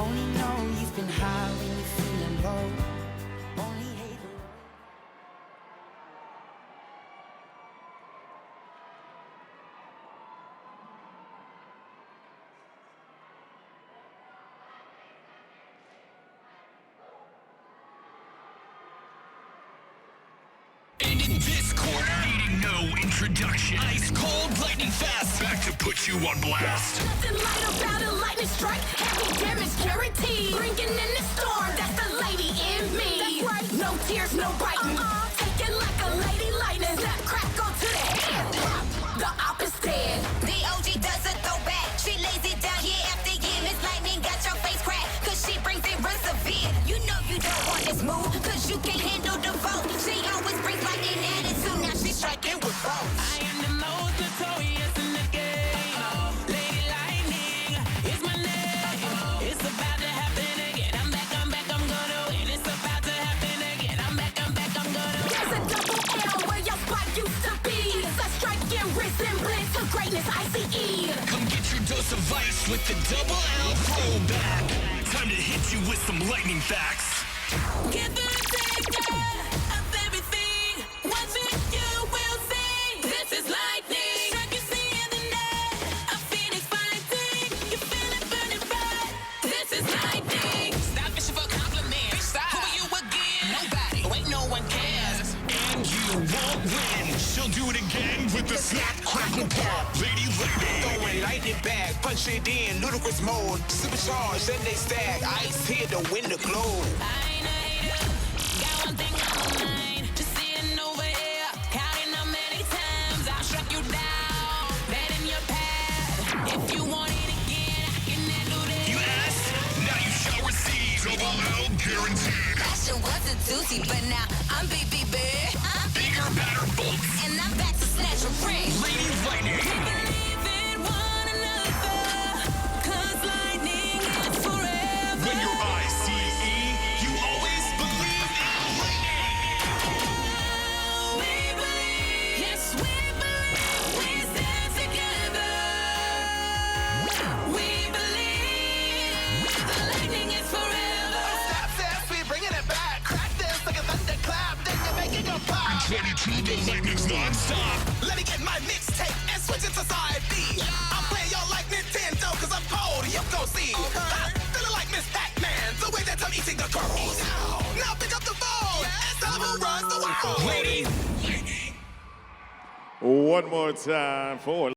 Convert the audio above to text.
Only know you've been high when you're feeling low. Only hate the road. And in this corner, needing no introduction, ice cold, lightning fast, back to put you on blast. Nothing light about a lightning strike, heavy damage guaranteed. Bringing in the storm, that's the lady in me. That's right, no tears, no biting. Take it like a lady lightning, snap, crackle to the head. Pop, the op is dead. The OG does a throwback. She lays it down year after year. Miss Lightning got your face cracked, cause she brings it real severe. You know you don't want this move, cause you can't handle the vote. She always brings lightning attitude, now she's striking with both. I am the most notorious in the game. Lady Lightning is my name. It's about to happen again. I'm back, I'm gonna win. It's about to happen again. I'm back, I'm gonna win. There's a double L where your spot used to be. It's a striking resemblance to greatness, ICE. Come get your dose of ice with the double L throwback. Time to hit you with some lightning facts. Give the taker of everything. Watch it, you will see. This is lightning. Strike you see in the net. A phoenix fighting. You feel it burning bright. This is lightning. Stop fishing for compliments. Who are you again? Nobody. Wait, no one cares. And you won't win. She'll do it again with the snap, crackle, pop. Lady Lightning. Throwing lightning back, punch it in, ludicrous mode. Supercharged and they stack, ice here to win the globe. I ain't a hater. Got one thing on my mind. Just sitting over here, counting how many times I struck you down. That in your pad. If you want it again, I can handle this. You asked, now you shall receive. Double L guaranteed. Passion was a doozy, but now I'm BBB. I'm Bigger, better bolts. and I'm back to snatch a ring. Lady Lightning. Believe in one another, 'cause lightning is forever. When you're ICE, you always believe in lightning. We believe, yes we believe, we stand together. We believe the lightning is forever. Stop this, we bringing it back. Crack this like a thunderclap, then you're making a pop. 22, the lightning's non-stop. Let me get my mixtape and switch it to side B. I'm playing y'all like Nintendo, cause I'm cold, you gon' see. Feeling like Miss Pac-Man, the way that I'm eating the girls. Now pick up the phone and tell them who runs the world. Lady Lightning. One more time for